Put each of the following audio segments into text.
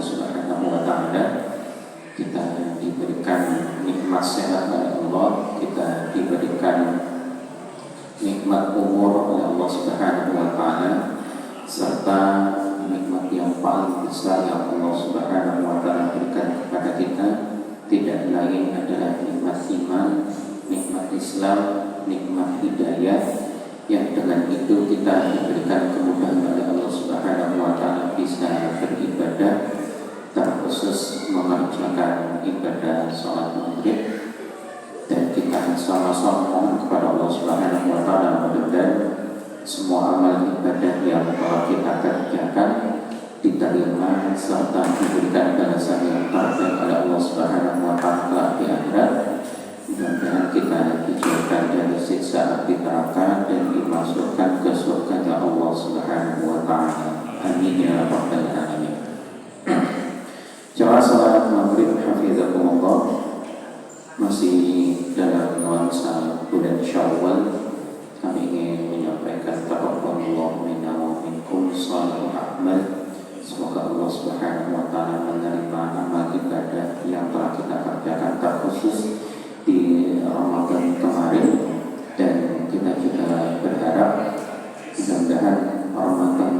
Subhanahu wa Ta'ala. Kita diberikan nikmat sehat oleh Allah, kita diberikan nikmat umur oleh Allah Subhanahu wa Ta'ala, serta nikmat yang paling besar yang Allah Subhanahu wa Ta'ala berikan kepada kita tidak lain adalah nikmat iman, nikmat Islam, nikmat hidayah, yang dengan itu kita diberikan kemudahan oleh Allah Subhanahu wa Ta'ala bisa beribadah, terkhusus mengerjakan ibadah sholat maghrib. Dan kita sama-sama mohon kepada Allah Subhanahu wa Ta'ala mudah-mudahan semua amal ibadah yang telah kita kerjakan diterima serta diberikan balasan yang terbaik oleh Allah Subhanahu wa Ta'ala di akhirat. Mudah-mudahan kita dijauhkan dari siksa api neraka dan dimasukkan ke surga Allah Subhanahu wa Ta'ala. Amin ya rabbal alamin. Jamaah salat maghrib hafizakumullah, masih dalam nuansa bulan Syawal, kami ingin menyampaikan taqabbalallahu minna wa minkum shalihul a'mal. Semoga Allah Subhanahu wa Ta'ala menerima amal ibadah yang telah kita kerjakan terkhusus di Ramadan kemarin, dan kita juga berharap mudah-mudahan Ramadan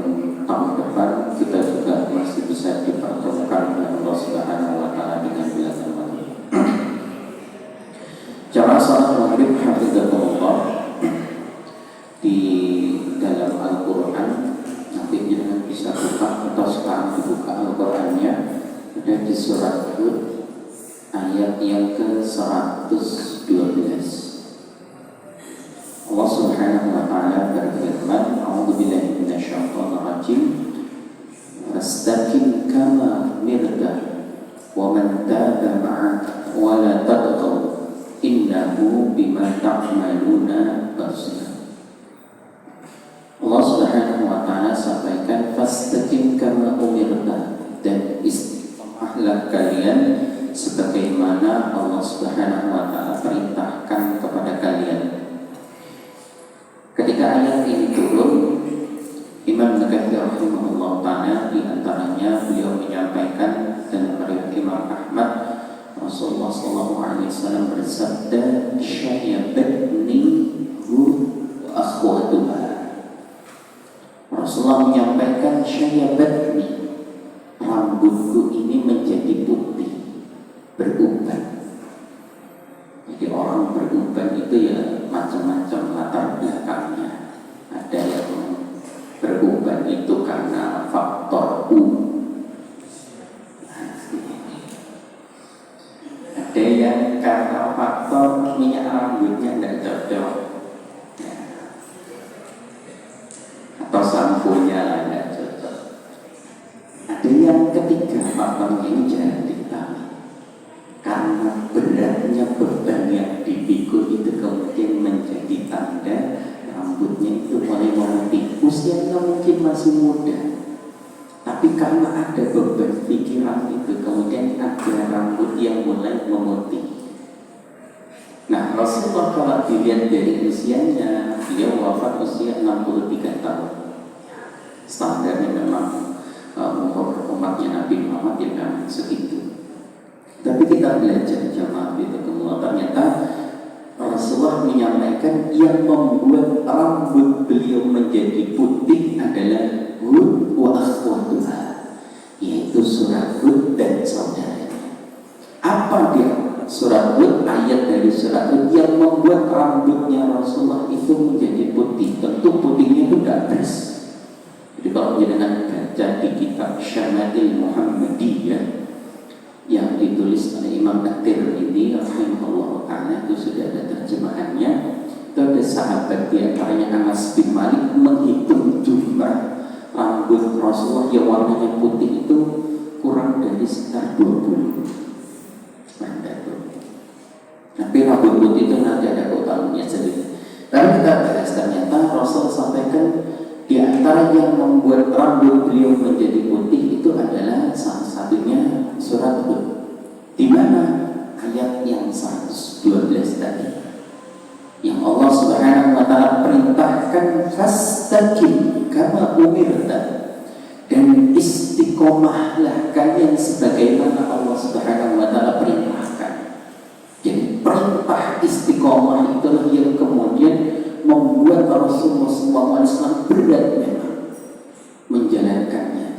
tahun depan kita juga masih bisa dipertemukan oleh Allah Subhanahu wa Ta'ala dengan bulan Ramadan. Jamaah salat maghrib hafizakumullah, di dalam Al-Quran nanti jangan bisa buka atau sekarang dibuka Al-Qurannya, ada di surat Hud ayat yang ke-112. Allah Subhanahu wa Ta'ala berfirman, A'udzubillahi minasyaitonir rajim, Fastaqim kama mirda wa man taba ma'aka wa la tadghaw innahu bima ta'maluna basir. Allah Subhanahu wa Ta'ala sampaikan, Fastaqim kama umirta, dan istiqomahlah kalian sebagaimana Allah Subhanahu wa Ta'ala perintahkan kepada kalian. Ketika ayat ini turun, Imam Nawawi rahimahullah ta'ala di antaranya beliau menyampaikan dalam riwayat Imam Ahmad, Rasulullah sallallahu alaihi wasallam bersabda, "Syayyabatni hu wa akhwatuha." Rasulullah menyampaikan, "Syayyabatni," rambutku ini menjadi putih, beruban. Jadi orang beruban itu ya macam-macam latar belakangnya. Ada yang beruban itu karena faktor U, ada yang karena faktor minyak rambutnya tidak cocok, atau samponya tidak cocok. Ada yang ketiga, faktornya ini jangan ditambah karena beratnya beban yang dipikul itu kemudian menjadi tanda rambutnya itu mulai memutih. Usianya mungkin masih muda, tapi karena ada beban pikiran itu kemudian ada rambut yang mulai memutih. Nah, Rasulullah kalau dilihat dari usianya, beliau wafat usia 63 tahun. Standarnya memang umur umatnya Nabi Muhammad yang memang segitu. Tapi kita belajar jamaah itu kemudian ternyata Rasulullah menyampaikan yang membuat rambut beliau menjadi putih adalah Hud wa akhwatuha, yaitu surat Hud dan saudaranya. Apa dia? Surat Hud, ayat dari surat Hud yang membuat rambutnya Rasulullah itu menjadi putih. Tentu putihnya itu tidak beres. Jadi kalau jangan baca di kitab Syama'il Muhammadiyah yang ditulis oleh Imam At-Tirmidzi rahimahullah ta'ala, itu sudah ada terjemahannya. Itu ada sahabat di antaranya Anas bin Malik menghitung jumlah rambut Rasulullah yang warnanya putih itu kurang dari sekitar 20. Tapi rambut putih itu nanti ada keutamaannya sendiri. Lalu kita bahas, ternyata Rasul sampaikan di antara yang membuat rambut beliau menjadi putih itu adalah salah satunya surat Hud, di mana ayat yang 112 tadi, yang Allah Subhanahu wa Ta'ala perintahkan fastaqim kama umirta, dan istiqomah istiqomahlah kalian sebagaimana Allah Subhanahu wa taala perintahkan. Jadi perintah istiqomah itulah yang kemudian membuat Rasulullah SAW berat memang menjalankannya.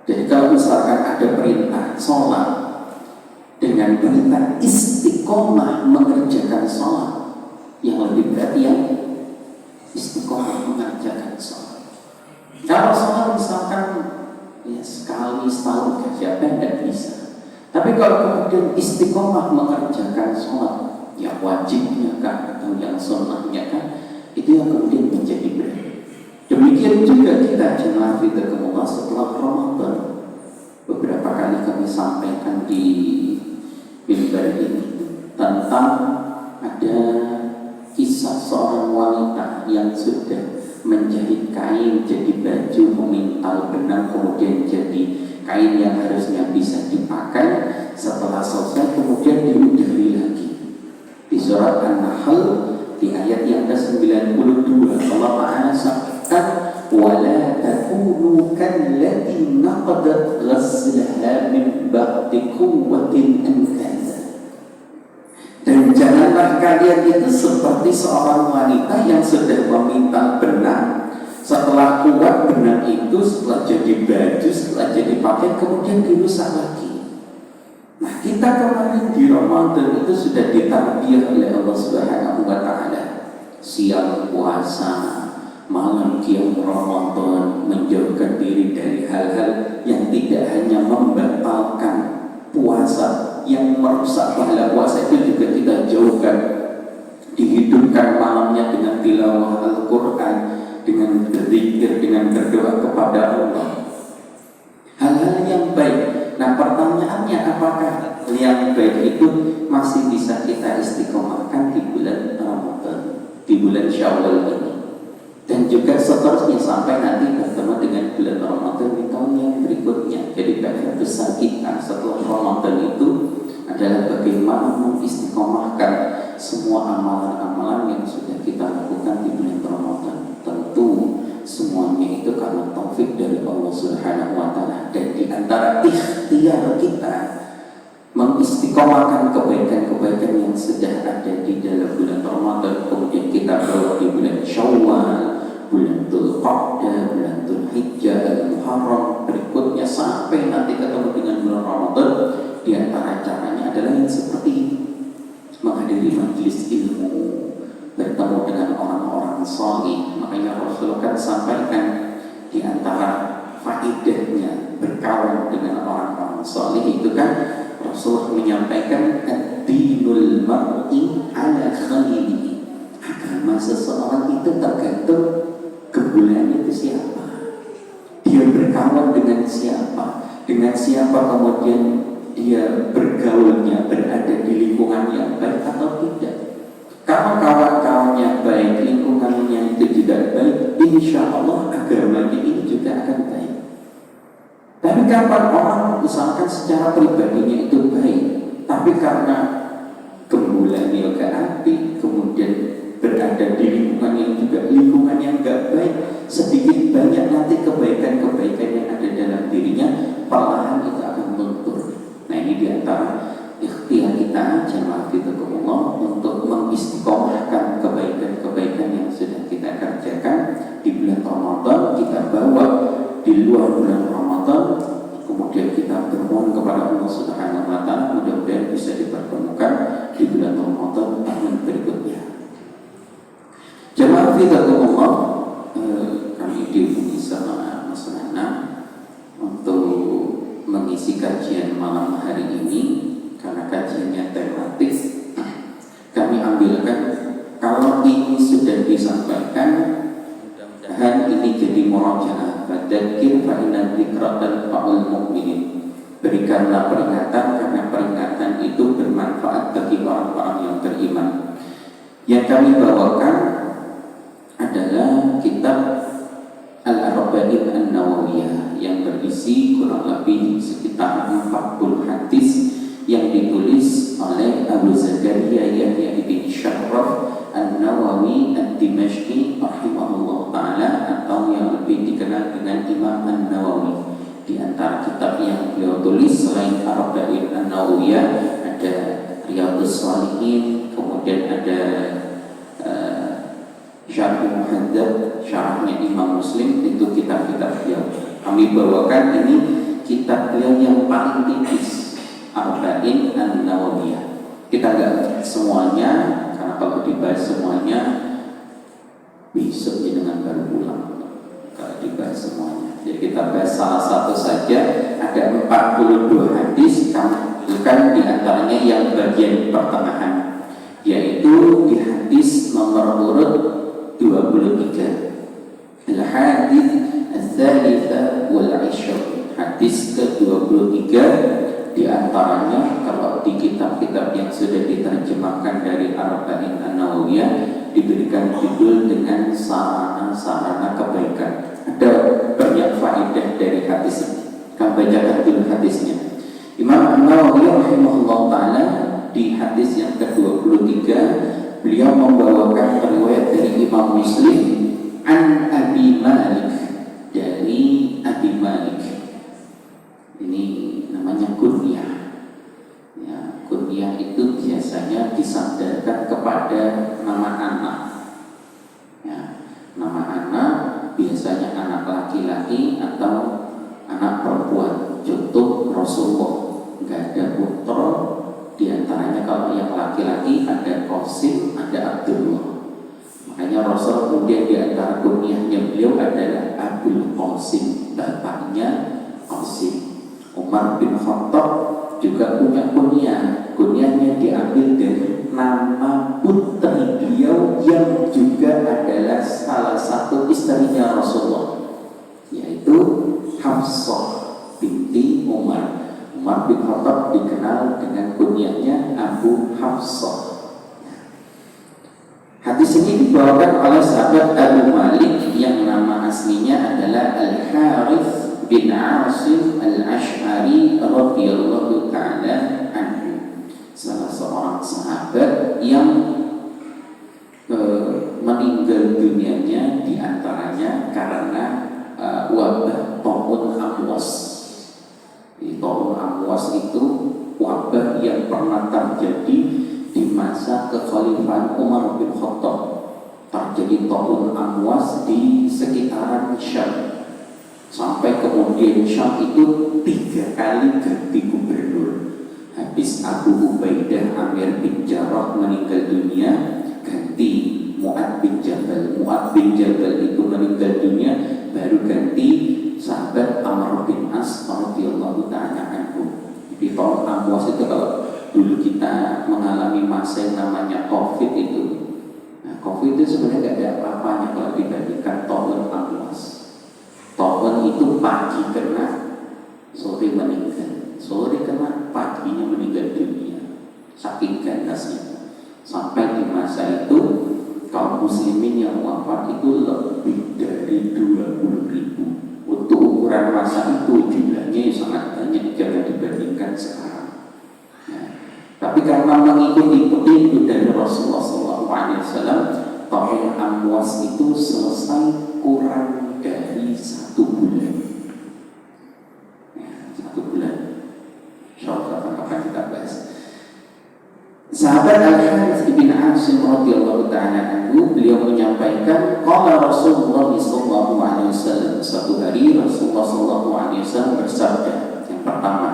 Jadi kalau misalkan ada perintah sholat dengan perintah istiqomah mengerjakan sholat, yang lebih berat yang istiqomah mengerjakan sholat. Kalau sholat misalkan ya sekali setahun saja tidak bisa. Tapi kalau kemudian istiqomah mengerjakan sholat, yang wajibnya kan atau yang sunnahnya kan, itu yang kemudian menjadi berat. Demikian juga kita jemaah fitrahumullah setelah Ramadan. Beberapa kali kami sampaikan di mimbar ini tentang ada kisah seorang wanita yang sudah menjahit kain jadi baju, memintal benang, kemudian jadi kain yang harusnya bisa dipakai. Setelah selesai kemudian diudahi lagi. Di surat An-Nahl di ayat yang ke-92 Allah Ta'ala sabdakan wala takunu kallati naqadat ghazlaha min ba'di quwwatin ankasa. Dan janganlah kalian itu seperti seorang wanita yang sudah memintal benang, setelah kuat benang itu, setelah jadi baju, setelah jadi pakaian, kemudian dirusak lagi. Nah, kita kemarin di Ramadan itu sudah ditarbiyah oleh Allah Subhanahu wa taala. Siang puasa, malam qiyam Ramadan, menjauhkan diri dari hal-hal yang tidak hanya membatalkan puasa, yang merusak pahala puasa itu juga kita jauhkan. Dihidupkan malamnya dengan tilawah Al-Quran, dengan berzikir, dengan berdoa kepada Allah. Hal-hal yang baik. Nah, pertanyaannya apakah yang baik itu masih bisa kita istiqomahkan di bulan Ramadan, di bulan Syawal ini, dan juga seterusnya sampai nanti bertemu dengan bulan Ramadan di tahun yang berikutnya. Jadi PR besar kita setelah Ramadan itu adalah bagaimana mengistiqomahkan semua amalan-amalan yang sudah kita lakukan di bulan Ramadan. Tentu semuanya itu karena taufik dari Allah Subhanahu wa taala, dan di antara ikhtiar kita mengistiqomahkan kebaikan-kebaikan yang sudah ada di dalam bulan Ramadan, kemudian kita bawa di bulan Syawal, bulan Dzulqa'dah, bulan Dzulhijjah, dan Muharram berikutnya sampai nanti ketemu dengan bulan Ramadan. Di antara caranya adalah yang seperti ini: menghadiri majelis ilmu, bertemu dengan orang-orang salih. Makanya Rasulullah kan sampaikan di antara faedahnya berkawan dengan orang-orang salih itu kan, Rasulullah menyampaikan ad-dinul mar'i ala khalilihi. Agama seseorang itu tergantung kebulannya itu siapa, dia berkawan dengan siapa kemudian dia bergaulnya, berada di lingkungan yang baik atau tidak. Kalau kawan-kawannya baik, lingkungannya itu juga baik, insya Allah agamanya ini juga akan baik. Tapi kapan orang misalkan secara pribadinya itu baik, tapi karena gembulannya ke api, kemudian berada di lingkungan yang juga lingkungan yang gak baik, sedikit banyak nanti kebaikan-kebaikan yang ada dalam dirinya perlahan itu akan luntur. Nah, ini diantara ikhtiar kita jemaah fitrahumullah untuk mengistiqomahkan kebaikan-kebaikan yang sudah kita kerjakan di bulan Ramadan, kita bawa di luar bulan Ramadan, kemudian kita bermohon kepada Allah Subhanahu wa taala mudah-mudahan bisa dipertemukan di bulan Ramadan tahun berikutnya. Jemaah fitrahumullah, kami dihubungi sama Mas Nana untuk mengisi kajian malam hari ini. Karena kajiannya tematis, kami ambilkan kalau ini sudah disampaikan, mudah-mudahan ini jadi murajaah. Fadzakir fa inna dzikra tanfa'ul mu'minin. Berikanlah peringatan karena peringatan itu bermanfaat bagi orang-orang yang beriman. Yang kami bawakan adalah kitab Al-Arba'in An-Nawawiyah yang berisi kurang lebih sekitar 40 hadis yang ditulis oleh Abu Zakaria Yahya bin Syarraf An-Nawawi Ad-Dimashqi rahimahullah ta'ala, atau yang lebih dikenal dengan Al-Imam An-Nawawi. Di antara kitab yang beliau tulis selain Arba'in An-Nawawiyah ada Riyadhus Shalihin, kemudian ada Syarh Muhadzab, syarahnya Imam Muslim. Itu kitab-kitab beliau. Kami bawakan ini kitab beliau yang paling tipis, Arba'in An-Nawawiyah. Kita nggak semuanya, karena kalau dibahas semuanya besok dengan baru pulang kalau dibahas semuanya. Jadi kita bahas salah satu saja. Ada 42 hadis, bukan diantaranya yang bagian pertengahan, yaitu di hadis nomor urut 23, al-hadis al-thalitha wal-'ishrun, hadis ke-23. Di antaranya kalau di kitab-kitab yang sudah diterjemahkan dari Arba'in An-Nawawiyah diberikan judul dengan sarana-sarana kebaikan. Ada banyak faedah dari hadis ini. Kami bacakan dulu hadisnya. Imam An-Nawawi rahimahullah ta'ala di hadis yang ke-23 beliau membawakan riwayat dari Imam Muslim an Abi Malik, dari Abi Malik. Ini namanya kunyah. Ya, kunyah itu biasanya disandarkan kepada nama anak. Ya, nama anak biasanya anak laki-laki atau anak perempuan. Contoh Rasulullah, nggak ada putra. Di antaranya kalau yang laki-laki ada Qasim, ada Abdullah. Makanya Rasul kemudian di antara kunyahnya beliau adalah Abdul Qasim, bapaknya Qasim. Umar bin Khattab juga punya kunyah. Kunyahnya diambil dari nama putri beliau yang juga adalah salah satu istrinya Rasulullah, yaitu Hafsah binti Umar. Umar bin Khattab dikenal dengan kunyahnya Abu Hafsah. Hadis ini dibawakan oleh sahabat Abu Malik yang nama aslinya adalah Al-Harith bin Asim Al-Ash'ari radhiyallahu ta'ala anhu, salah seorang sahabat yang meninggal dunianya diantaranya karena wabah Ta'un Amwas. Ta'un Amwas itu wabah yang pernah terjadi di masa kekhalifahan Umar bin Khattab. Terjadi Ta'un Amwas di sekitaran Syam. Sampai kemudian Syam itu 3 kali ganti gubernur. Habis Abu Ubaidah Amir bin Jarrah meninggal dunia, ganti Mu'ad bin Jabal. Mu'ad bin Jabal itu meninggal dunia, baru ganti sahabat Amr bin As radhiyallahu ta'ala anhu. Di tahun Amwas itu kalau dulu kita mengalami masa yang namanya Covid itu. Nah, Covid itu sebenarnya tidak ada apa-apanya kalau dibandingkan tahun Amwas. Tahun itu pagi kena, sore meninggal, sore kena, paginya meninggal dunia. Saking ganasnya. Sampai di masa itu kaum muslimin yang wafat itu lebih dari 20.000. Untuk ukuran masa itu jumlahnya sangat banyak jika dibandingkan sekarang. Ya. Tapi karena mengikuti petunjuk dari Rasulullah SAW, tahun Amwas itu selesai kurang dari 1 bulan. Ya, 1 bulan. Insyaallah kapan kita bahas. Sahabat Al-Harith bin Asim radhiyallahu ta'ala anhu, beliau menyampaikan qala Rasulullah sallallahu alaihi wasallam, suatu hari Rasulullah sallallahu alaihi wasallam bersabda. Yang pertama,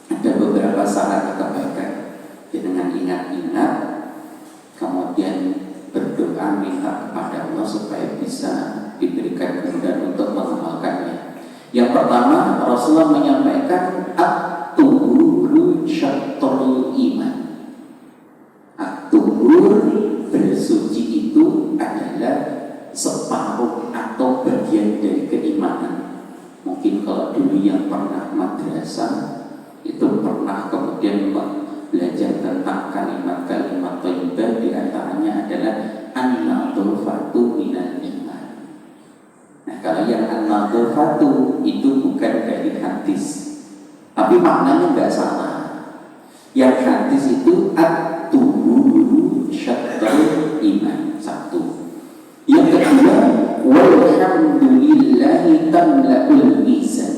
ada beberapa syarat kebaikan. Dengan ingat-ingat, kemudian berdoa minta kepada Allah supaya bisa diberikan kemudahan untuk mengamalkannya. Yang pertama, Rasulullah menyampaikan at-tuhuru syatrul iman. At-tuhur, bersuci itu adalah separuh atau bagian dari keimanan. Mungkin kalau dulu yang pernah madrasah itu pernah kemudian belajar tentang kalimat-kalimat thayyibah, di antaranya adalah an-nadhafatu minal iman. Nah, kalau yang an-nadhafatu itu bukan dari hadis, tapi maknanya enggak salah. Yang hadis itu at-tuhuru syatrul iman, satu. Yang kedua, walhamdulillahi Alhamdulillahi tamla'ul mizan.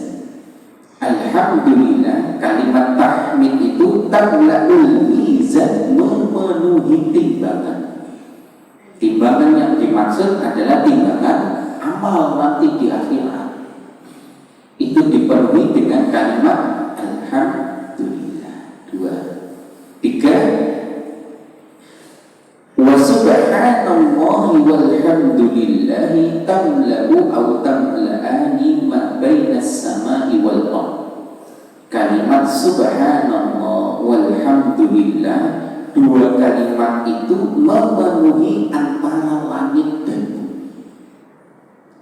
Alhamdulillah, kalimat tahmid itu tamla'ul mizan, memenuhi timbangan. Timbangan yang dimaksud adalah timbangan amal nanti di akhirat. Itu dipenuhi dengan kalimat alhamdulillah. 2. 3. Wa subhanallahi walhamdulillahi tamla'u aw tamla'ani ma bainas samai wal ardh. Kalimat subhanallah walhamdulillah, dua kalimat itu memenuhi antara langit dan bumi.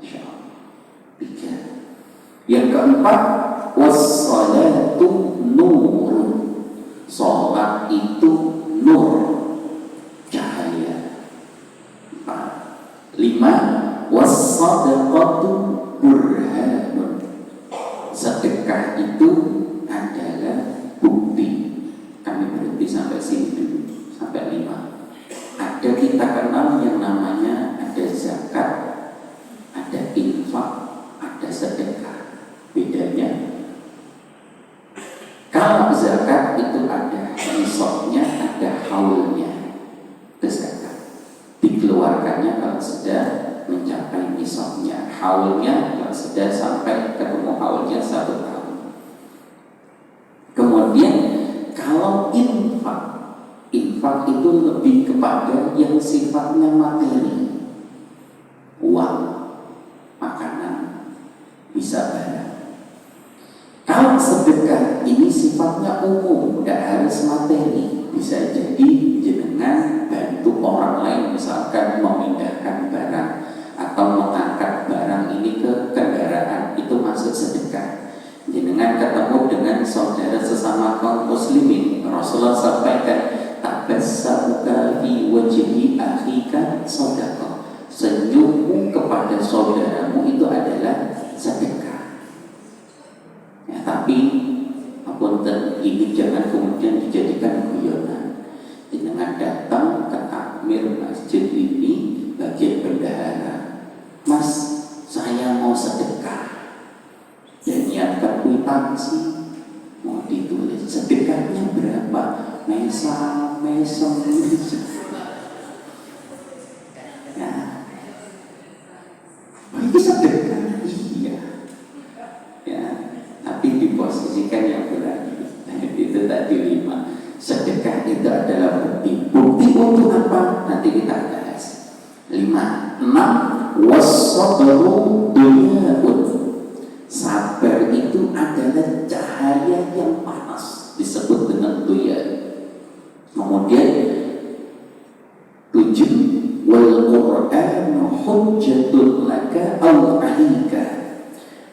Insyaallah. 3. Yang keempat, wassalatu nurun. Salat itu nur, cahaya. 4. 5. Wassadaqatu burhanun. Sedekah itu adalah bukti. Kami berhenti sampai sini dulu, sampai 5. Ada kita kenal yang namanya ada zakat, ada infak, ada sedekah. Bedanya, kalau zakat itu ada nisabnya, ada haulnya, itu zakat. Dikeluarkannya kalau sudah mencapai nisabnya, haulnya kalau sudah sampai ketemu haulnya 1 tahun. Kemudian kalau infak itu lebih kepada yang sifatnya materi, uang, makanan, bisa barang. Kalau sedekah ini sifatnya umum, tidak harus materi, bisa jadi jenengan bantu orang lain, misalkan memindahkan barang atau mengangkat barang ini ke kendaraan, itu masuk sedekah. Jenengan ketemu dengan saudara sesama kaum muslimin, Rasulullah sampaikan, tabassamuka fi wajhi akhika shadaqah. Senyummu kepada saudaramu itu adalah sedekah. Ya, tapi apunten, ini jangan kemudian dijadikan guyonan. Jenengan datang ke takmir masjid ini bagian bendahara, Mas, saya mau sedekah. Dan niatkan kwitansi, mau ditulis sedekahnya berapa, mesam. Nah, ini sedekah, iya. Ya, tapi diposisikan yang berani. Nah, itu tadi 5. Sedekah itu adalah bukti. Bukti untuk apa? Nanti kita bahas. 5. 6. Was-sabru dunya'un. Sabar itu adalah cahaya yang panas, disebut dengan duya. Kemudian 7. Wal Qur'anu hujjatun laka aw 'alaika.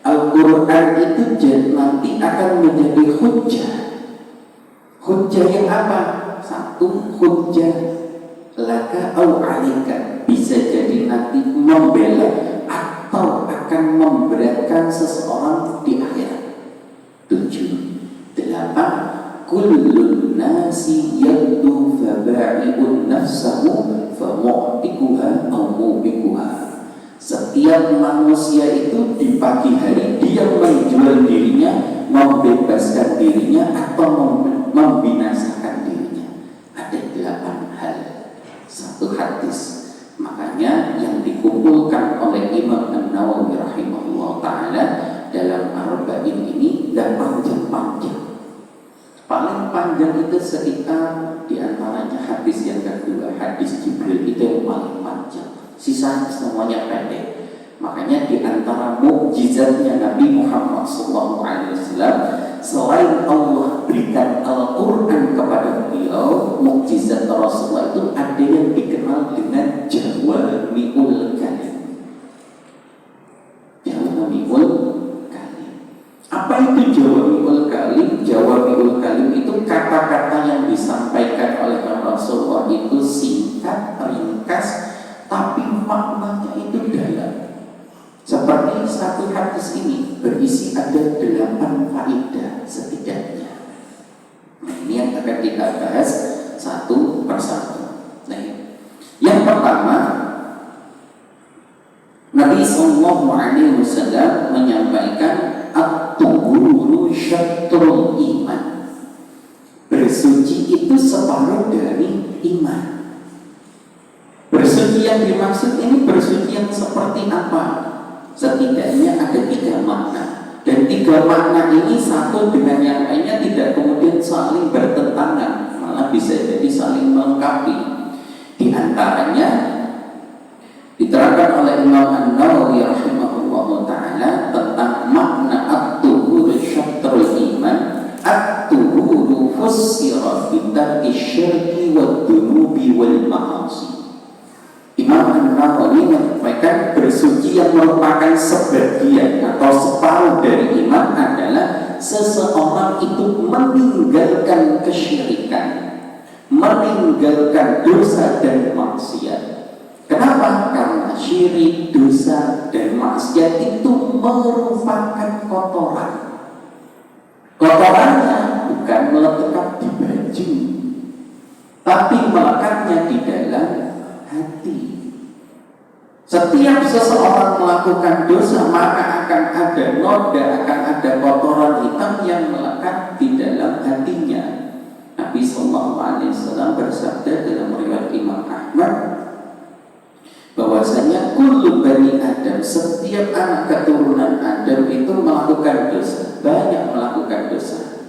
Al-Quran itu nanti akan menjadi hujjah. Hujjah yang apa? 1. Hujjah laka aw 'alaika, bisa jadi nanti membela atau akan memberatkan seseorang di akhirat. 7. 8. Kullun nasi yabdu faba'i'un nafsahu famu'tikuha aw mu'bikuha. Setiap manusia itu di pagi hari dia menjual dirinya, membebaskan dirinya atau membinasakan dirinya. Ada 8 hal. 1 hadis. Makanya yang dikumpulkan oleh Imam An-Nawawi rahimahullah ta'ala dalam Arba'in ini dan panjang-panjang. Paling panjang itu sekitar diantaranya hadis yang kedua, hadis Jibril itu yang paling panjang. Sisanya semuanya pendek. Makanya diantara mukjizatnya Nabi Muhammad SAW, selain Allah berikan Al-Quran kepada beliau, mukjizat Rasulullah itu ada yang dikenal dengan Jawami'ul Kalim. Jawami'ul Kalim. Apa itu Jawami'ul Kalim? Jawami'ul Kalim itu kata-kata yang disampaikan oleh Rasulullah itu singkat, ringkas, tapi maknanya itu dalam. Seperti satu hadis ini berisi ada 8 faedah setidaknya. Nah, ini yang akan kita bahas satu persatu. Nah, yang pertama, Nabi Nabi Sallallahu Alaihi Wasallam menyampaikan at-tuhuru syatrul iman. Bersuci itu separuh dari iman. Bersuci yang dimaksud ini bersuci yang seperti apa? Setidaknya ada 3 makna. Dan 3 makna ini satu dengan yang lainnya tidak kemudian saling bertentangan, malah bisa jadi saling melengkapi. Di antaranya diterangkan oleh Imam An-Nawawi rahimahullah ta'ala tentang makna at-tuhuru syatrul iman. At-tuhuru fussira bitarki syirki wa dunubi wal ma'asi. Imam An-Nawawi menyampaikan bersuci yang merupakan sebagian atau separuh dari iman adalah seseorang itu meninggalkan kesyirikan, meninggalkan dosa dan maksiat. Kenapa? Karena syirik, dosa, dan maksiat itu merupakan kotoran. Kotorannya bukan melekat di baju, tapi melekatnya di dalam hati. Setiap seseorang melakukan dosa, maka akan ada noda, akan ada kotoran hitam yang melekat di dalam hatinya. Nabi Sallallahu Alaihi Wasallam bersabda dalam riwayat Imam Ahmad bahwasanya kullu bani Adam, setiap anak keturunan Adam itu melakukan dosa, banyak melakukan dosa.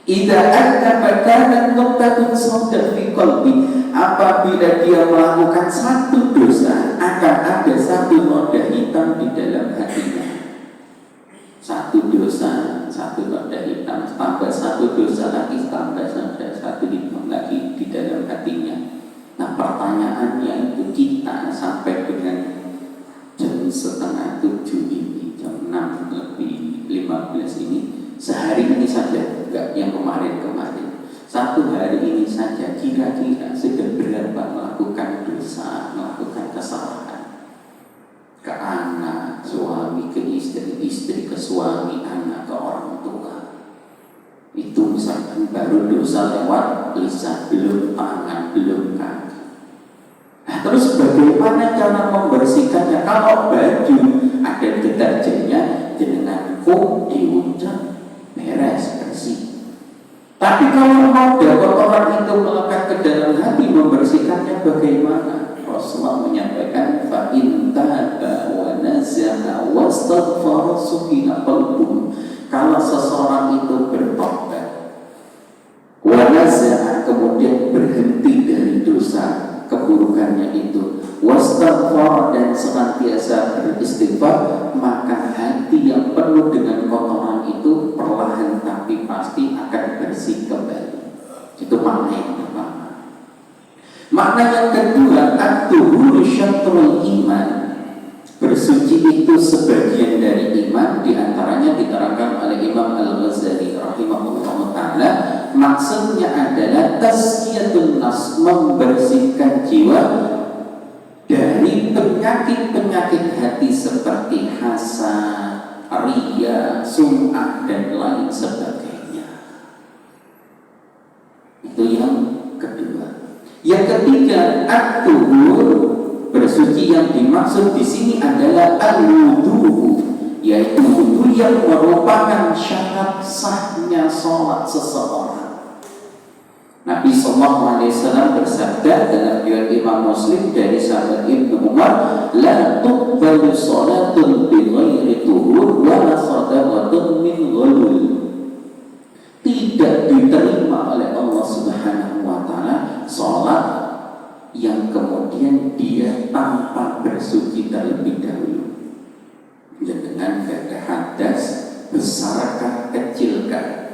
Idza adzaba kanat nuqtatun sawda fi qalbi, apabila dia melakukan satu dosa akan ada satu noda hitam di dalam hatinya. Satu dosa, satu noda hitam, tambah satu dosa lagi, tambah satu hitam lagi di dalam hatinya. Nah, pertanyaannya itu kita sampai dengan jam 6:30 ini, jam 6:15 ini, sehari ini saja, enggak yang kemarin-kemarin, satu hari ini saja kira-kira sudah berapa melakukan dosa, melakukan kesalahan ke anak, suami ke istri, istri ke suami, anak ke orang tua. Itu misalkan baru dosa lewat lisan, belum tangan, belum kaki. Nah, terus bagaimana cara membersihkannya? Kalau baju ada deterjennya, dengan kum diuncap, beres, bersih. Tapi kalau noda kotoran itu melekat ke dalam hati, membersihkannya bagaimana? Rasulullah menyampaikan fa in taba wa nazaha wastaghfara suhina qalbuhu. Kalau seseorang itu bertobat, wa nazaha, kemudian berhenti dari dosa keburukannya itu, wastaghfara, dan senantiasa beristighfar, maka hati yang penuh dengan kotoran itu perlahan tapi pasti akan bersih kembali. Itu makna yang pertama. Makna yang kedua, at-tuhuru syatrul iman. Bersuci itu sebagian dari iman. Di antaranya diterangkan oleh Imam Al-Ghazali rahimahullah ta'ala, maksudnya adalah tazkiyatun nafs, membersihkan jiwa dari penyakit-penyakit hati seperti hasad, riya, sum'ah, dan lain sebagainya. Itu yang kedua. Yang ketiga, at-tuhur, bersuci yang dimaksud di sini adalah al-wudu, yaitu wudu yang merupakan syarat sahnya sholat seseorang. Nabi Sallallahu Alaihi Wasallam bersabda dalam riwayat Imam Muslim dari sahabat Ibnu Umar, la tuqbalu sholatun bi ghairi tuhur wa la shadaqatun min ghulul. Tidak diterima oleh Allah Subhanahu wa taala sholat yang kemudian dia tanpa bersuci terlebih dahulu, dengan ada hadas, besarkah, kecilkah,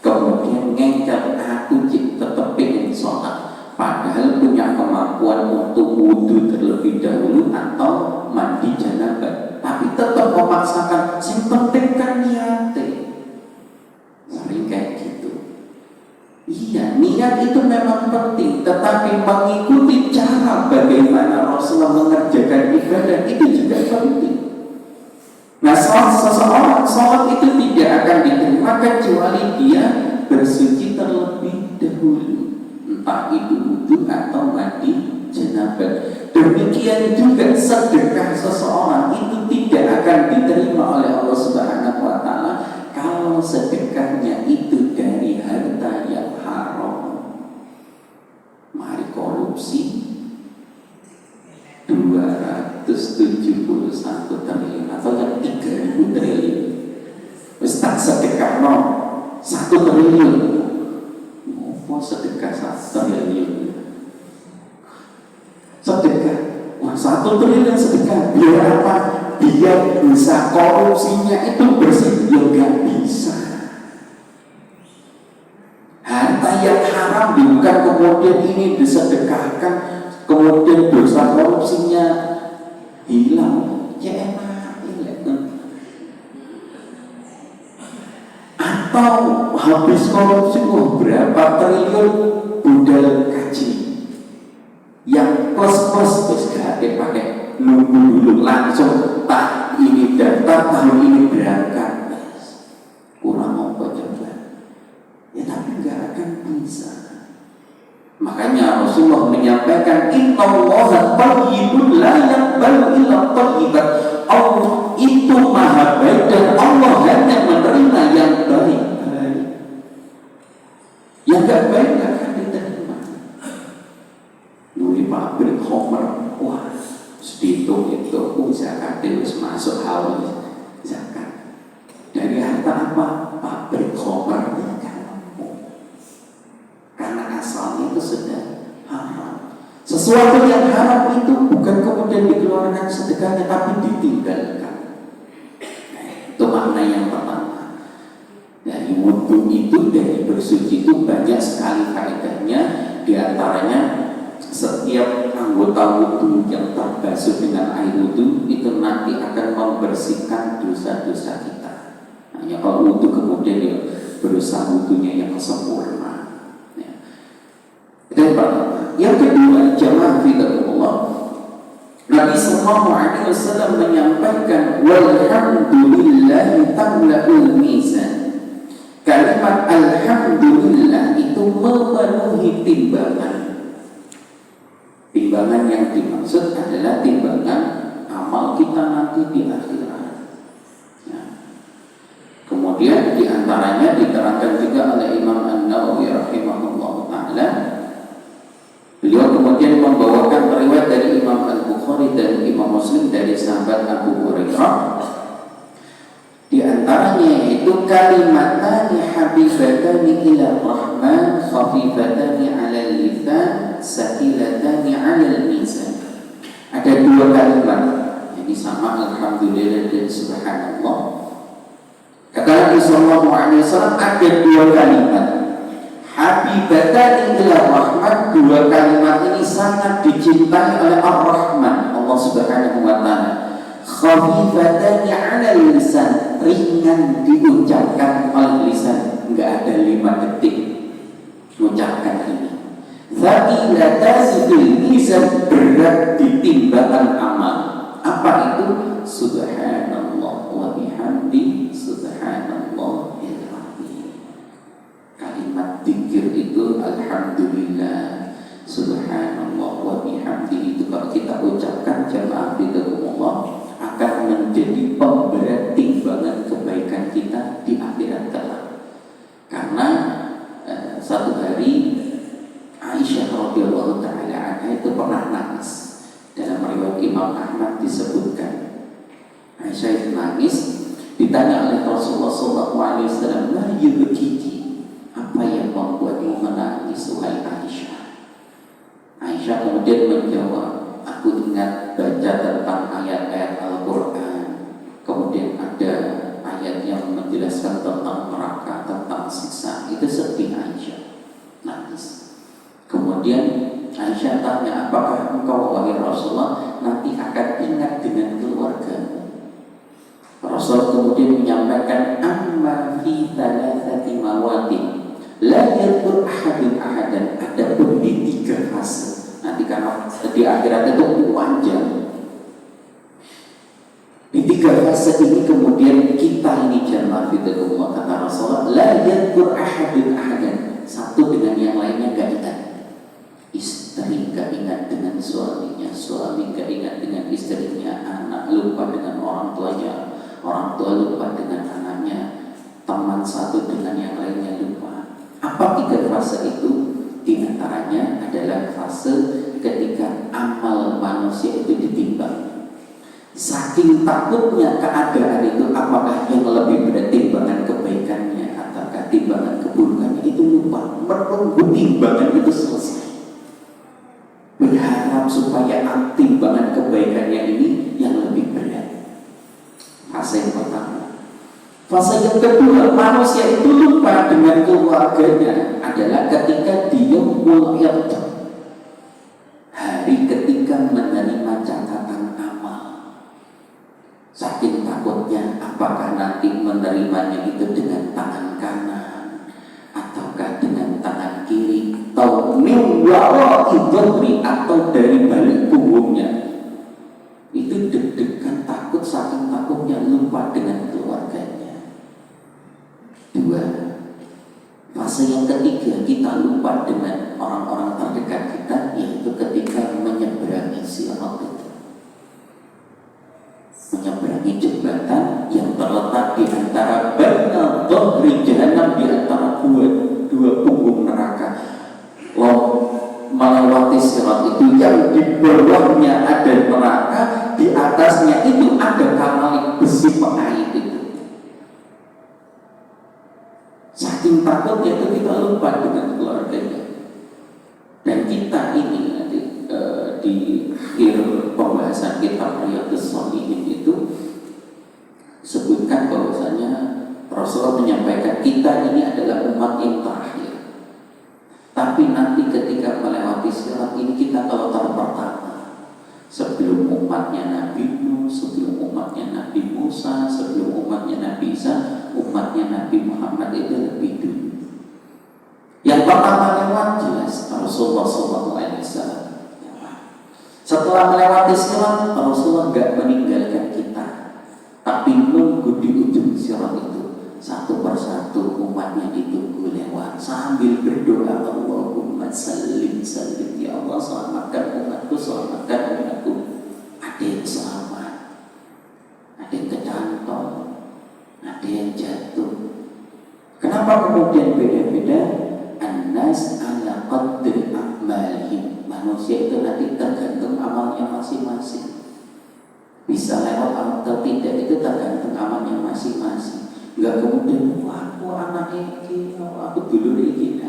kemudian ngengkel, aku tetap ingin sholat, padahal punya kemampuan untuk wudhu terlebih dahulu atau mandi janabah, tapi tetap memaksakan, yang penting kan niatnya. Sering kayak gitu. Iya, niat itu memang penting, tetapi mengikuti cara bagaimana Rasulullah mengerjakan ibadah itu juga penting. Nah, seseorang sholat itu tidak akan diterima kecuali dia bersuci terlebih dahulu, entah itu wudhu atau mandi janabah. Demikian juga sedekah seseorang sedekahnya itu dari harta yang haram, mari korupsi 271 triliun atau yang 3.000 triliun, wis tak sedekah 1 triliun, apa sedekah 1 triliun? Sedekah, wah 1 triliun sedekah, biar apa? Biar bisa korupsinya itu bersih, ya gak bisa. Harta yang haram bukan kemudian ini disedekahkan, kemudian dosa korupsinya hilang, ya enak. Atau habis korupsi berapa triliun budal kaji yang plus terus gak pakai nunggu dulu, langsung tak ini daftar tahun ini berangkat, kurang apa coba ya, tapi gak akan bisa. Makanya Rasulullah menyampaikan innallaha thayyibun la yaqbalu illa thayyiban. Allah itu maha baik dan Allah hanya menerima yang baik-baik. Yang gak baik gak akan diterima. Nuri pabrik homer, wah sehitung itu zakat harus masuk haul zakat. Dari harta apa? Pabrik homer ya kan. Karena asalnya itu sudah haram. Sesuatu yang haram itu bukan kemudian dikeluarkan sedekahnya, tapi ditinggalkan. Itu makna yang pertama. Dari wudhu itu, dari bersuci itu banyak sekali faedahnya. Di antaranya setiap anggota wudhu yang terbasuh dengan air wudhu itu nanti akan membersihkan dosa-dosa kita. Hanya kalau wudhu kemudian ya berusaha wudhunya yang sempurna. Dan yang kedua, jamaah fillah, Nabi sallallahu alaihi wasallam menyampaikan walhamdulillahi tamla'ul mizan. Kalimat alhamdulillah itu memenuhi timbangan. Timbangan yang dimaksud adalah timbangan amal kita nanti di akhirat. Ya. Kemudian diantaranya diterangkan juga oleh Imam An-Nawawi rahimahullah ta'ala. Beliau kemudian membawakan riwayat dari Imam Al-Bukhari dan Imam Muslim dari sahabat Abu Hurairah. Di antaranya yaitu kalimatani habibatani ila rahman khafifatani 'alal lisan sakilatani 'alal mizan. Ada dua kalimat, jadi sama alhamdulillah dan subhanallah. Kata Nabi sallallahu alaihi wasallam ada dua kalimat habibatani ila rahman, dua kalimat ini sangat dicintai oleh Ar-Rahman, Allah Subhanahu wa taala. Khafifatani 'alal lisan, ringan diucapkan oleh lisan, enggak ada 5 detik mengucapkan ini. Thaqilatani fil mizan, berat di timbangan amal. Apa itu? Subhanallah wa bihamdi subhanallahil azim. Kalimat dzikir itu alhamdulillah subhanallah wa bihamdi itu kalau kita ucapkan jamaah bid'ah akan menjadi pemberat timbangan kebaikan kita di akhirat kelak. Karena satu hari Aisyah radhiyallahu taala anha itu pernah nangis. Dalam riwayat Imam Ahmad disebutkan Aisyah itu nangis, ditanya oleh Rasulullah SAW, "Ma yubkiki?" Apa yang membuatmu menangis wahai Aisyah? Aisyah kemudian menjawab, "Aku ingat baca tentang ayat-ayat Al-Quran, kemudian ada ayat yang menjelaskan tentang neraka, tentang siksa." Itu sedih Aisyah, nangis. Kemudian Aisyah tanya, "Apakah engkau wahai Rasulullah nanti akan ingat dengan keluarga?" Rasul kemudian menyampaikan, "Amma fi thalathati mawatin la yadhkur ahadun ahadan." Ada pun di 3 fase. Nanti karena di akhirat itu panjang. Di 3 fase ini kemudian kita ini jamaah fidallah, kata Rasulullah, la yadhkur ahadun ahadan. Satu dengan yang lainnya gak ingat. Istri gak ingat dengan suaminya, suami gak ingat dengan istrinya, anak lupa dengan orang tuanya, orang tua lupa dengan anaknya, teman satu dengan yang lainnya lupa. Apa 3 fase itu? Di antaranya adalah fase ketika amal manusia itu ditimbang. Saking takutnya keadaan itu, apakah yang lebih berat timbangan kebaikannya ataukah timbangan keburukannya, itu lupa. Menunggu timbangan itu selesai, berharap supaya timbangan kebaikannya ini yang lebih berat. Fase yang pertama. Fase yang kedua, manusia itu lupa dengan keluarganya adalah ketika dia mulai hari ketika menerima catatan amal. Saking takutnya, apakah nanti menerimanya itu dengan tangan kanan ataukah dengan tangan kiri, atau miwara idhri, atau dari balik punggungnya. Itu deg-degan, takut, saking takutnya lupa dengan keluarganya. 2. Fase yang ketiga, kita lupa dengan orang-orang terdekat kita, yaitu ketika menyeberangi sirat itu. Menyeberangi jembatan yang terletak di antara baina dhahri jahannam, di antara dua punggung neraka. Melewati sirat itu yang di bawahnya ada neraka, di atasnya itu ada kawali besi pengait itu. Saking takutnya itu kita lupa dengan keluarganya. Dan kita ini nanti di akhir pembahasan kitab Riyadhus Shalihin itu sebutkan bahwasanya Rasulullah menyampaikan kita ini adalah umat yang terakhir. Tapi nanti ketika melewati sirat ini kita kloter pertama. Sebelum umatnya Nabi Nuh, sebelum umatnya Nabi Musa, sebelum umatnya Nabi Isa, umatnya Nabi Muhammad itu lebih dulu. Yang pertama lewat jelas Rasulullah SAW. Setelah melewati sirat, Rasulullah enggak meninggalkan kita, tapi nunggu di ujung sirat itu satu persatu umatnya ditunggu lewat sambil berdoa, Allahumma sallim sallim, ya Allah selamatkan umatku, selamatkan umatku. Ada yang selamat, ada yang kecantol, ada yang jatuh. Kenapa kemudian beda-beda? An-nas ala qadri a'malihim. Manusia itu nanti tergantung amalnya masing-masing. Bisa lewat atau tidak itu tergantung amalnya masing-masing. Enggak kemudian aku anaknya ini, aku dulu ini,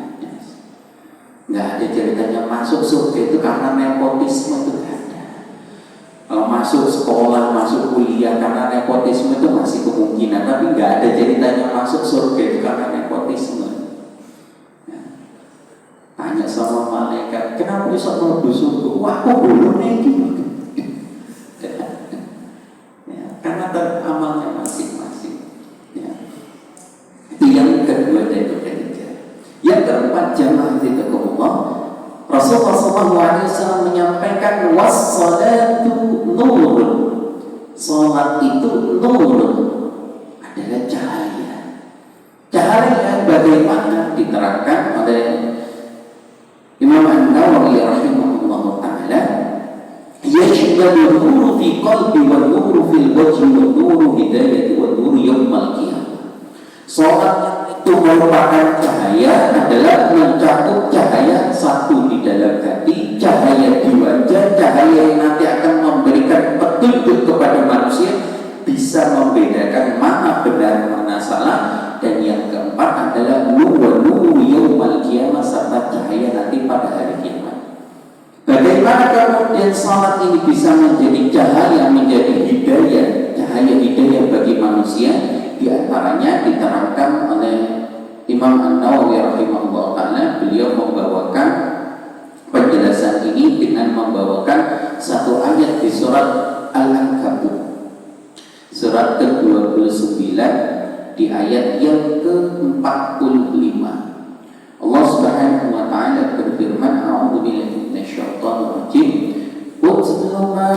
nggak ada ceritanya masuk surga itu karena nepotisme, itu nggak ada. Kalau masuk sekolah, masuk kuliah karena nepotisme itu masih kemungkinan, tapi nggak ada ceritanya masuk surga itu karena nepotisme. Tanya sama malaikat, kenapa bisa mlebu surga? Wah, aku dulu ini. Karena amalnya masing-masing. Itu yang kedua dan ketiga. Yang keempat, jamaah dzikrillah, Rasulullah SAW menyampaikan was-salatu nurun. Salat itu nurun, adalah cahaya. Cahaya bagaimana diterangkan oleh Imam An-Nawawi rahimahullah ta'ala, yashmalu nuru fi qalbi wa nuru fil wajhi wa nuru hidayati wa nuru yawmal qiyamah. Salat itu merupakan cahaya, adalah mencakup cahaya satu di dalam hati, cahaya di wajah, cahaya yang nanti akan memberikan petunjuk kepada manusia, bisa membedakan mana benar mana salah. Dan yang keempat adalah nuru yaumal qiyamah, serta cahaya nanti pada hari kiamat. Bagaimana kemudian salat ini bisa menjadi cahaya, menjadi hidayah, cahaya hidayah bagi manusia? Di antaranya diterangkan oleh Imam An-Nawawi rahimahullah ta'ala. Beliau membawakan penjelasan ini dengan membawakan satu ayat di surat Al-Ankabut, surat ke-29, di ayat yang ke-45. Allah Subhanahu wa ta'ala berfirman, a'udzu billahi minasyaitonir rajim, utlu ma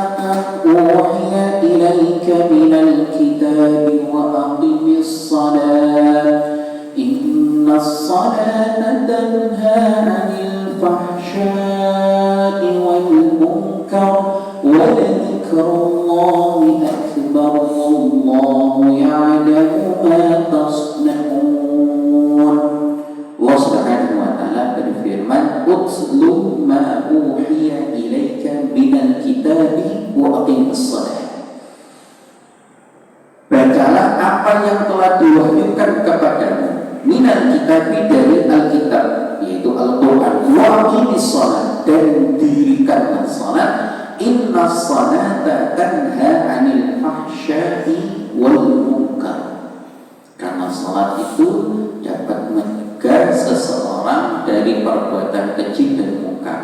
uhiya ilaika minal kitabi wa aqimis shalah innas salata tanha 'anil fahsya'i wal munkar wa dzikrullahi akbar wallahu ya'lamu ma tasna'un. tapi dari Alkitab, yaitu Al-Quran. Wa aqimis shalah, dan dirikanlah salat. Inna salata tanha 'anil fahsya'i wal munkar. Karena salat itu dapat mencegah seseorang dari perbuatan keji dan munkar.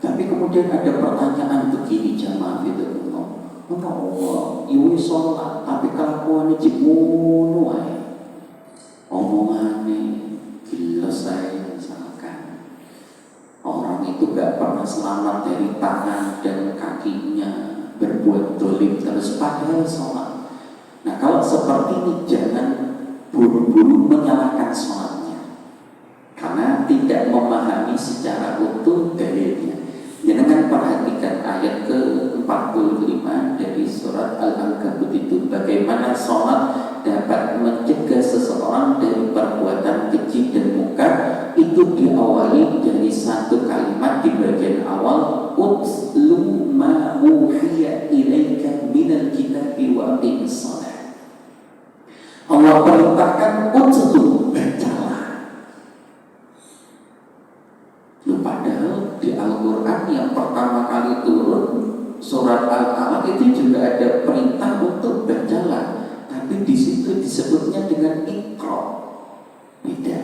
Tapi kemudian ada pertanyaan begini, jamaah fidullah. Allah, iwi sholat, tapi kelakuannya jimono aja. Omongannya gila saya misalkan. Orang itu gak pernah selamat dari tangan dan kakinya, berbuat dolim terus padahal sholat. Nah kalau seperti ini jangan buru-buru menyalahkan sholatnya, karena tidak memahami secara utuh dalilnya. Jangan perhatikan ayat ke-45 dari surat Al-Ankabut itu, bagaimana sholat dapat mencegah seseorang dari perbuatan keji dan munkar. Itu diawali dari satu kalimat di bagian awal, utlu ma uhiya ilaika minal kitabi wa aqimis shalah. Allah perintahkan utlu, bacalah. Padahal di Al-Quran yang pertama kali turun surat Al-Alaq itu juga ada perintah untuk bacalah, tapi di situ disebutnya dengan Iqra, beda.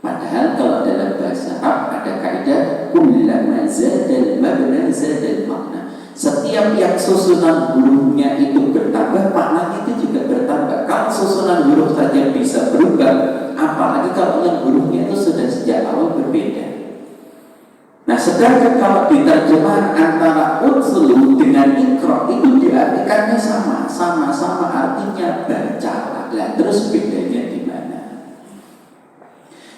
Padahal kalau dalam bahasa Arab ada kaidah kullama zadal mabna zadal makna. Setiap yang susunan hurufnya itu bertambah, maknanya itu juga bertambah. Kalau susunan huruf saja bisa berubah, apalagi kalau yang hurufnya itu sudah sejak awal berbeda. Nah sedangkan kalau diterjemahkan antara utslu dengan ikra itu diartikannya sama-sama artinya bacalah. Nah, terus bedanya di mana?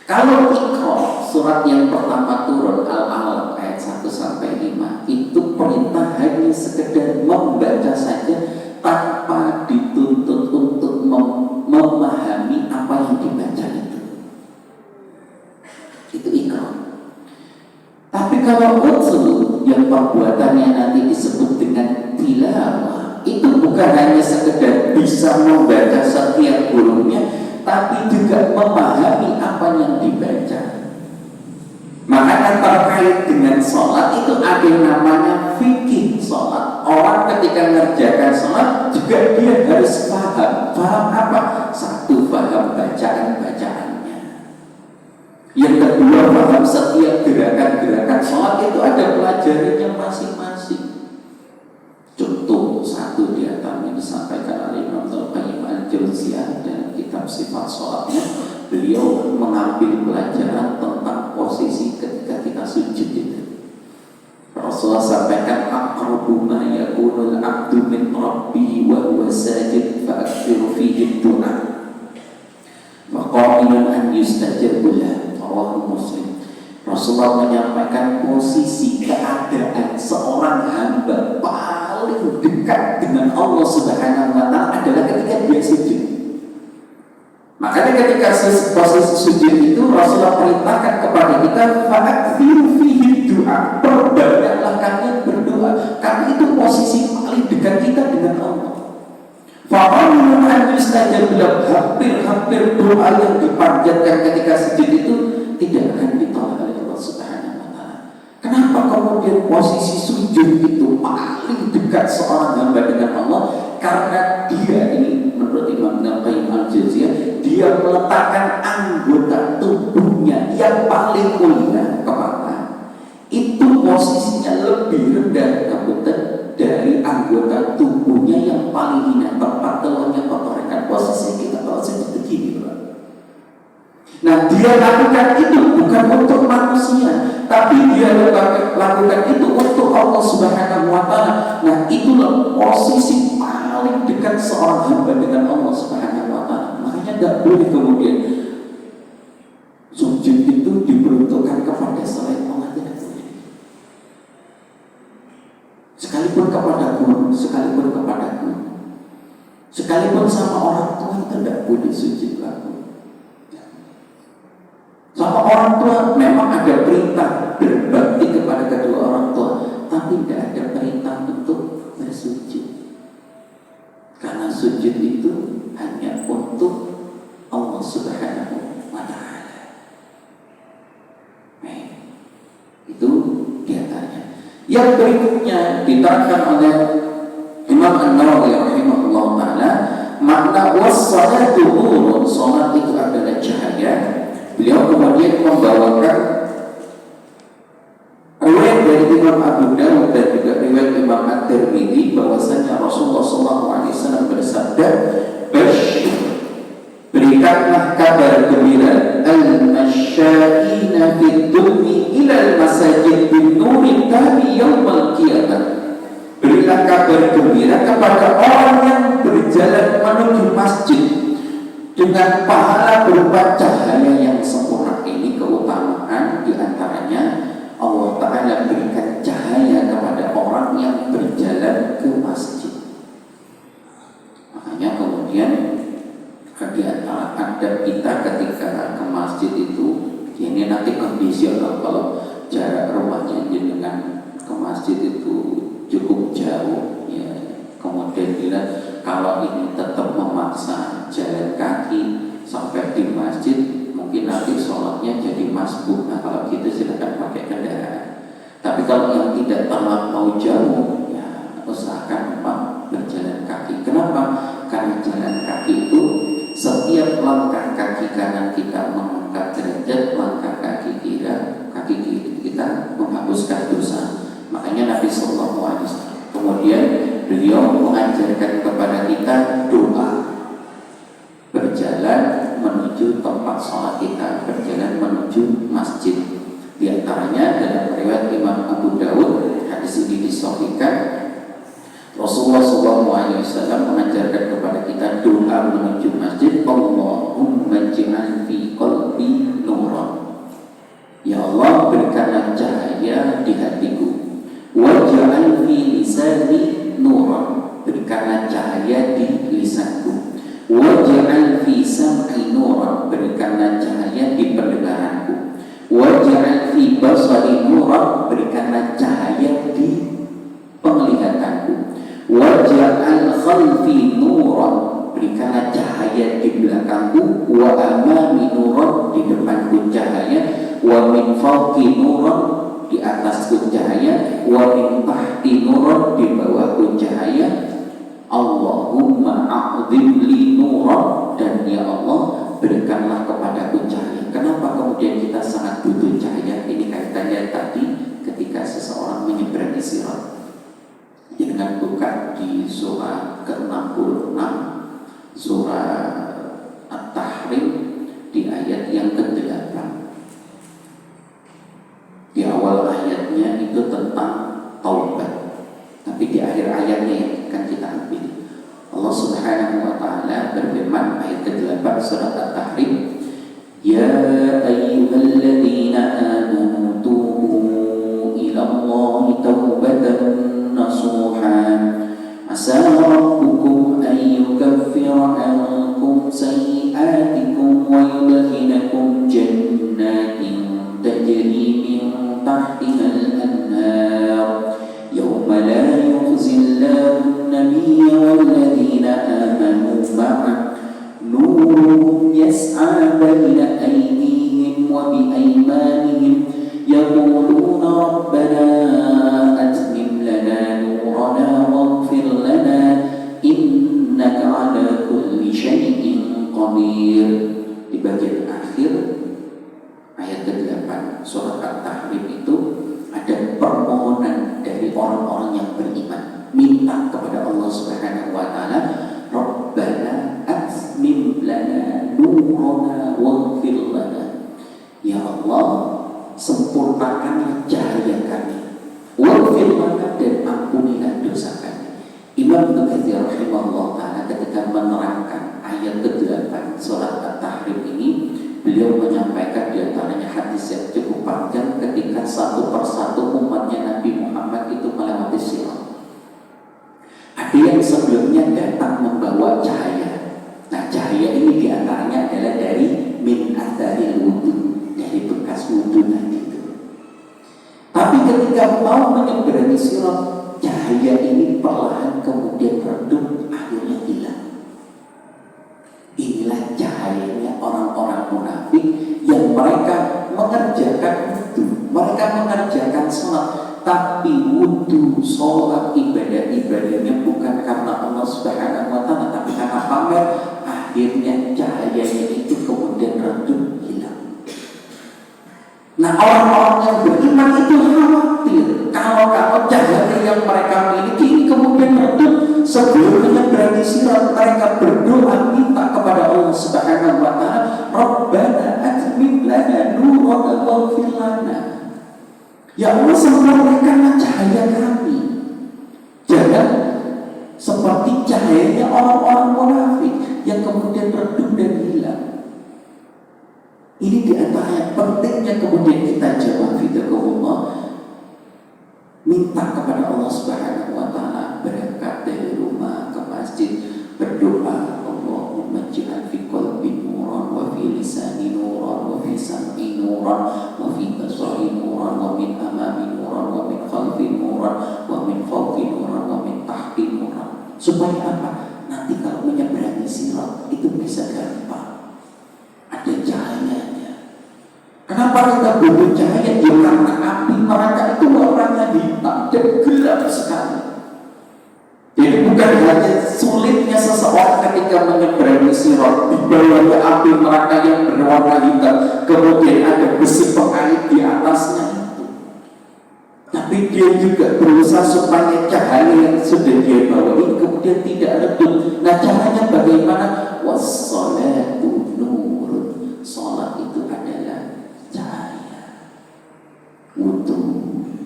Kalau ikra, surat yang pertama turun Al-Alaq ayat 1 sampai 5, itu perintah hanya sekedar membaca saja tanpa dituntut untuk memahami apa yang dibaca itu. Itu ikra. Tapi kalau utslu yang perbuatannya nanti disebut dengan tilawah, itu bukan hanya sekedar bisa membaca setiap hurufnya, tapi juga memahami apa yang dibaca. Makanya terkait dengan sholat itu ada yang namanya fikih sholat. Orang ketika mengerjakan sholat juga dia harus paham. Paham apa? Satu, paham bacaan-bacaannya. Yang kedua, paham setiap gerakan-gerakan sholat itu ada pelajarannya masing-masing. Contoh satu di antaranya disampaikan oleh Imam Al-Qayyim Al-Jauziyah dalam kitab Sifat Sholatnya. Beliau mengambil pelajaran tentang posisi ketika kita sujud itu. Rasulullah sampaikan, aqrabu ma yakunul abdu min rabbihi wa huwa sajid fa aktsiru fihi du'a wa qa'ilan an yustajabu lahu. Muslim. Rasulullah menyampaikan posisi keadaan seorang hamba paling dekat dengan Allah Subhanahu wa Ta'ala adalah ketika dia sujud. Makanya ketika posisi sujud itu Rasulullah perintahkan kepada kita fa'aktsiru fihi du'a, perbanyaklah kalian berdoa, karena itu posisi paling dekat kita dengan Allah. Fa'alu an yustajab lahu, hampir doa yang dipanjatkan ketika sujud itu tidak akan ditolak oleh Allah Subhanahu wa Ta'ala. Kenapa kemudian posisi sujud itu paling dekat seorang hamba dengan Allah? Karena dia ini menurut Imam Al-Qayyim Al-Jauziyah, dia meletakkan anggota tubuhnya yang paling mulia, kepala, itu posisinya lebih rendah dari anggota tubuhnya yang paling hina, tempat telurnya kotorkan. Posisi kita kalau sujud begini, Pak. Nah dia lakukan itu bukan untuk manusia, tapi dia lakukan itu untuk Allah Subhanahu wa Ta'ala. Nah itulah posisi paling dekat seorang hamba dengan Allah Subhanahu wa Ta'ala. Makanya tidak boleh kemudian sujud itu diperuntukkan kepada selain Allah, tidak boleh. Sekalipun kepada guru, sekalipun kepada guru, sekalipun sama orang tua, itu tidak boleh sujud laku. Sama orang tua memang ada perintah berbakti kepada kedua orang tua, tapi tidak ada perintah untuk bersujud. Karena sujud itu hanya untuk Allah Subhanahu wa Ta'ala. Yang berikutnya diterangkan oleh Imam An-Nawawi rahimahullah ta'ala, makna was-salatu nurun, salat itu adalah cahaya. Beliau kemudian membawakan riwayat dari Imam Abu Dawud dan juga riwayat Imam At-Tirmidzi bahwasanya Rasulullah SAW bersabda, berikanlah kabar gembira al-masyaina fid dunya ila al-masajid bin nuri tabi yaumil qiyamah. Berilah kabar gembira kepada orang yang berjalan menuju masjid dengan pahala berupa cahaya yang sempurna. Ini keutamaan diantaranya Allah Ta'ala berikan cahaya kepada orang yang berjalan ke masjid. Makanya kemudian di antara adab kita ketika ke masjid itu, ini nanti kondisional. Kalau jarak rumahnya dengan ke masjid itu cukup jauh, ya, kemudian bila kalau ini tetap memaksa jalan kaki sampai di masjid, mungkin nanti sholatnya jadi masbuk. Nah kalau gitu silakan pakai kendaraan. Tapi kalau yang tidak terlampau jauh, ya usahakan memang berjalan kaki. Kenapa? Karena jalan kaki itu setiap langkah kaki kanan kita mengangkat derajat, langkah kaki kiri kita menghapuskan dosa. Makanya Nabi Sallallahu Alaihi Wasallam kemudian beliau mengajarkan kepada kita doa berjalan menuju tempat sholat kita, berjalan menuju masjid. Di antaranya dalam riwayat Imam Abu Dawud, hadis ini disahihkan, Rasulullah SAW mengajarkan kepada kita doa menuju masjid, Allahumma ij'al fi qalbi nuran. Ya Allah, berikanlah cahaya di hatiku. Waj'al fi lisani nuran. Berikanlah cahaya di lisanku. Waj'al fi sam'i nuran. Berikanlah cahaya di pendengaranku. Waj'al fi basari nuran. Berikanlah cahaya di penglihatanku. Waj'al khalfi nuran. Berikanlah cahaya di belakangku. Wa amami nuran. Di depanku cahaya. Wa min fawqi nuran. Di atasku cahaya. Wa min tahti nuran. Di bawahku cahaya. Allahumma a'udhim li nuran. Dan ya Allah, berikanlah kepadaku cahaya. Kenapa kemudian kita sangat butuh cahaya? Ini kaitannya tadi ketika seseorang menyeberangi sirat. Dengan buka di surah ke-66, surah At-Tahrim, di ayat yang ke-8. Di awal ayatnya itu tentang taubat, tapi di akhir ayatnya yang akan kita ambil, Allah Subhanahu wa Ta'ala berfirman, ayat ke-8 surah At-Tahrim, Ya ayyuhalladzina amanu tubu ila Allahi taubatan nasuhan asa rabbukum an yukaffira ankum sayyi'atikum wa yudkhilakum jannatin tajri min tahtiha al-anhar yawma la yukhzi Allahu an-nabiyya wal-ladzina amanu ma'ahu nuruhum yas'a baina aydihim wa bi aymanihim yaquluna rabbana atmim lana nurana waghfir lana innaka ala kulli syai'in qadir. Di bagian akhir ayat ke-8 surah At-Tahrim itu ada permohonan dari orang-orang yang beriman, minta kepada Allah Subhanahu wa Ta'ala, Rabbana atmim lana nurana waghfir lana. Ya Allah, sempurnakanlah cahaya kami, waghfir lana, dan ampunilah dosa kami. Imam Ibnu Katsir rahimahullah ta'ala ketika menerangkan ayat ke-8 surat At-Tahrim ini, beliau menyampaikan di antaranya hadis yang cukup panjang ketika satu persatu umatnya Nabi Muhammad itu melewati sirat. Ada yang sebelumnya datang membawa cahaya. Nah, cahaya ini diantaranya adalah dari min atharil wudu, dari bekas wudu tadi itu. Tapi ketika mau menyeberangi sirat, cahaya ini perlahan kemudian redup, akhirnya hilang. Inilah cahayanya orang-orang munafik yang mereka mengerjakan wudu, mereka mengerjakan salat, tapi wudu, sholat, ibadahnya bukan karena Allah Subhanahu wa Ta'ala, tapi karena pamer, akhirnya cahayanya itu kemudian redup, hilang. Nah, orang-orang yang beriman itu khawatir kalau cahaya yang mereka miliki ini kemudian redup. Sebelumnya berani sirat, mereka berdoa minta kepada Allah Subhanahu wa Ta'ala, Rabbana atmim lana nurana waghfir lana. Ya Allah, sempurnakanlah cahaya kami. Jangan seperti cahayanya orang-orang munafik yang kemudian redup dan hilang. Ini di antara yang pentingnya kemudian kita jawab fitrahullah, minta kepada Allah Subhanahu wa Ta'ala, berangkat dari rumah ke masjid, berdoa, Allahumma ij'al fi qalbi nuran wa fi lisani nuran wa fi sam'i nuran wa fi basari nuran wa min amami nuran wa min khalfi nuran wa min fawqi nuran wa min tahti nuran. Supaya apa? Nanti kalau menyeberangi sirat itu bisa gampang, ada cahayanya. Kenapa kita butuh cahaya? Ya karena api neraka itu warnanya hitam dan gelap sekali. Jadi bukan hanya sulitnya seseorang ketika menyeberangi sirat, di bawahnya api neraka yang berwarna hitam, kemudian ada besi pengait di atasnya itu, tapi dia juga berusaha supaya cahaya yang sudah dia bawa ini kemudian tidak redup. Nah, caranya bagaimana? Wassalatu nurun, salat itu adalah cahaya. Wudu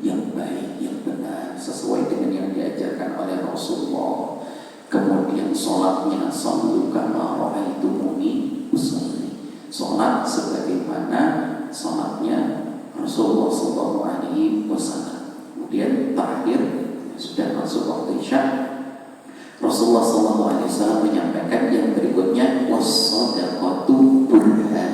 yang baik, yang benar, sesuai dengan yang diajarkan oleh Rasulullah. Kemudian sholatnya, sallu kama ra'aitumuni usolli, sholat sebagaimana sholatnya Rasulullah SAW. Kemudian terakhir, sudah masuk waktu Isya, Rasulullah SAW menyampaikan yang berikutnya, was-shadaqatu burhan,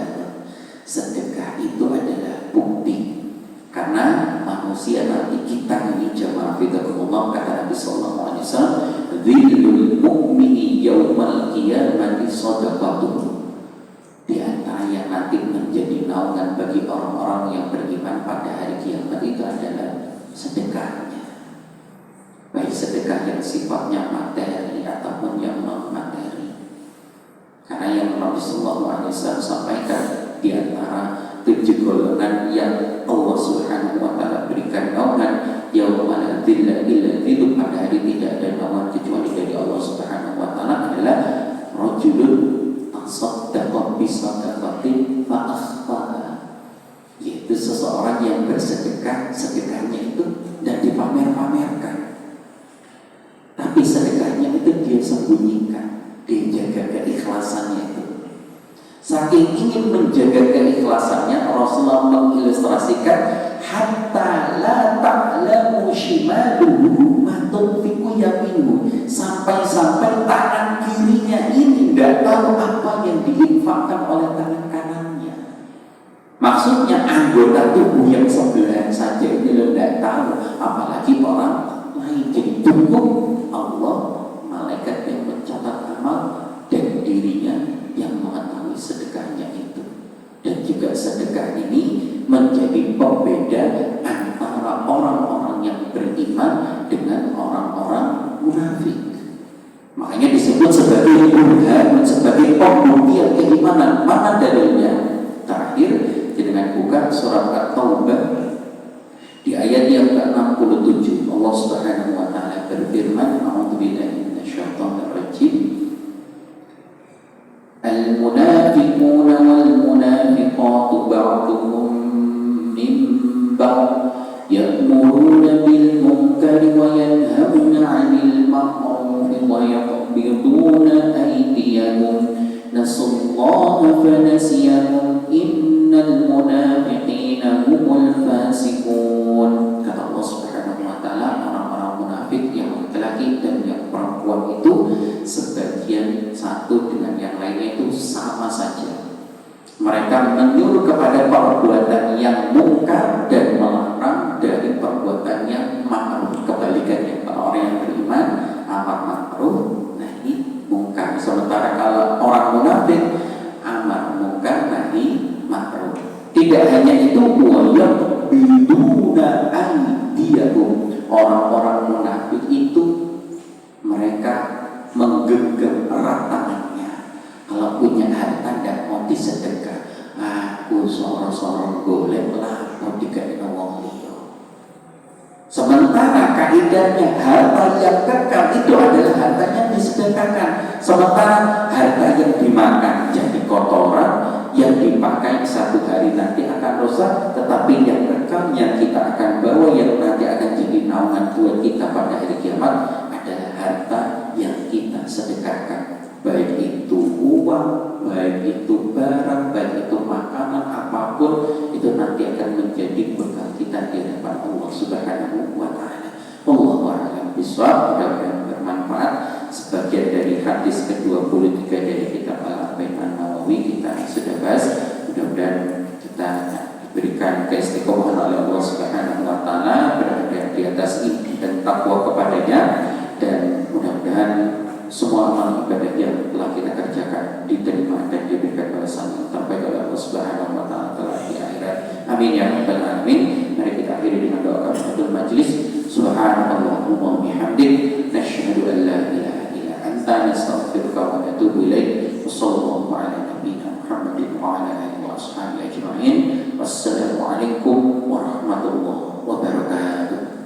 sedekah itu adalah bukti. Karena manusia nanti kita ini jamaah fitrahullah, kata Nabi SAW, dhillul mu'mini yawmal qiyamati shadaqatuh. Di antara yang nanti menjadi naungan bagi orang-orang yang beriman pada hari kiamat itu adalah sedekahnya. Baik sedekah yang sifatnya materi ataupun yang non materi. Karena yang Nabi SAW sampaikan, di antara 7 golongan yang Allah Subhanahu wa Ta'ala berikan naungan yauma la dhilla illa dhilluh, pada hari tidak ada naungan kecuali dari Allah Subhanahu wa Ta'ala, adalah rajulun tasaddaqa bi shadaqatin fa akhfaha, yaitu seseorang yang bersedekah, sedekahnya itu tidak dipamer-pamerkan, tapi sedekahnya itu dia sembunyikan, dia jaga keikhlasannya itu. Saking ingin menjaga keikhlasannya, Rasulullah mengilustrasikan hatta la ta'lamu shimaluhu ma tunfiqu yaminuhu, sampai-sampai tangan kirinya ini tidak tahu apa yang diinfakkan oleh tangan kanannya. Maksudnya anggota tubuh yang sebelahan saja itu tidak tahu, apalagi orang lain. Jadi cukup Allah, malaikat yang mencatat amal, dan dirinya yang mengetahui sedekahnya itu. Dan juga sedekah ini menjadi pembeda antara orang-orang yang beriman dengan orang-orang munafik. Makanya disebut sebagai burhan, sebagai pembuktian keimanan. Mana dalilnya? Terakhir, dengan buka surat At-Taubah di ayat yang ke-67, Allah Subhanahu wa Ta'ala berfirman, a'udzubillahi minasyaitonir rajim, al-munafiquna wal-munafiqatu ba'duhum min ba'd ya'muruna bil munkari wa yanhauna 'anil ma'rufi wa yaqbiduna aydiyahum nasallaha fanasiyahum innal munafiqina humul fasiqun. Kata Allah Subhanahu wa Ta'ala, orang-orang munafik yang laki-laki dan yang perempuan itu sebagian satu dengan yang lainnya itu sama saja. Mereka menyuruh kepada perbuatan yang mungkar dan melarang dari perbuatan yang ma'ruf. Kebalikannya, kalau orang yang beriman amar ma'ruf nahi mungkar. Sementara kalau orang munafik amar mungkar nahi ma'ruf. Tidak hanya itu, wa yaqbiduna aydiyahum, orang-orang munafik itu mereka menggenggam erat tangannya. Kalau punya harta tidak mau disedekah, aku sorong-sorong golek lah mau dikasih wong liya. Sementara kaidahnya harta yang kekal itu adalah harta yang disedekahkan. Sementara harta yang dimakan jadi kotoran, yang dipakai satu hari nanti akan rusak, tetapi yang kekal yang kita akan bawa, yang nanti akan jadi naungan buat kita pada hari kiamat adalah harta yang kita sedekahkan. Baik itu uang, baik itu barang, baik itu makanan, apapun itu nanti akan menjadi bekal kita di hadapan Allah Subhanahu wa Ta'ala. Wallahu a'lam bishawab. Mudah-mudahan bermanfaat. Sebagian dari hadis ke-23 dari kitab Al-Arba'in An-Nawawi kita sudah bahas. Mudah-mudahan kita diberikan keistiqomahan oleh Allah Subhanahu wa Ta'ala, berada di atas iman dan takwa kepadanya, dan mudah-mudahan semua amal ibadah yang telah kita kerjakan diterima dan diberikan balasan yang terbaik oleh Allah Subhanahu wa Ta'ala telah di akhirat. Amin ya rabbal alamin. Mari kita akhiri dengan doa kafaratul majlis. Subhanallahumma wa bihamdik, nasyhadu an la ilaha illa anta, nastaghfiruka wa natubu ilaik. Wassallallahu ala nabiyyina Muhammadin wa ala alihi wa ashabihi ajma'in. Wassalamu alaikum warahmatullahi wabarakatuh.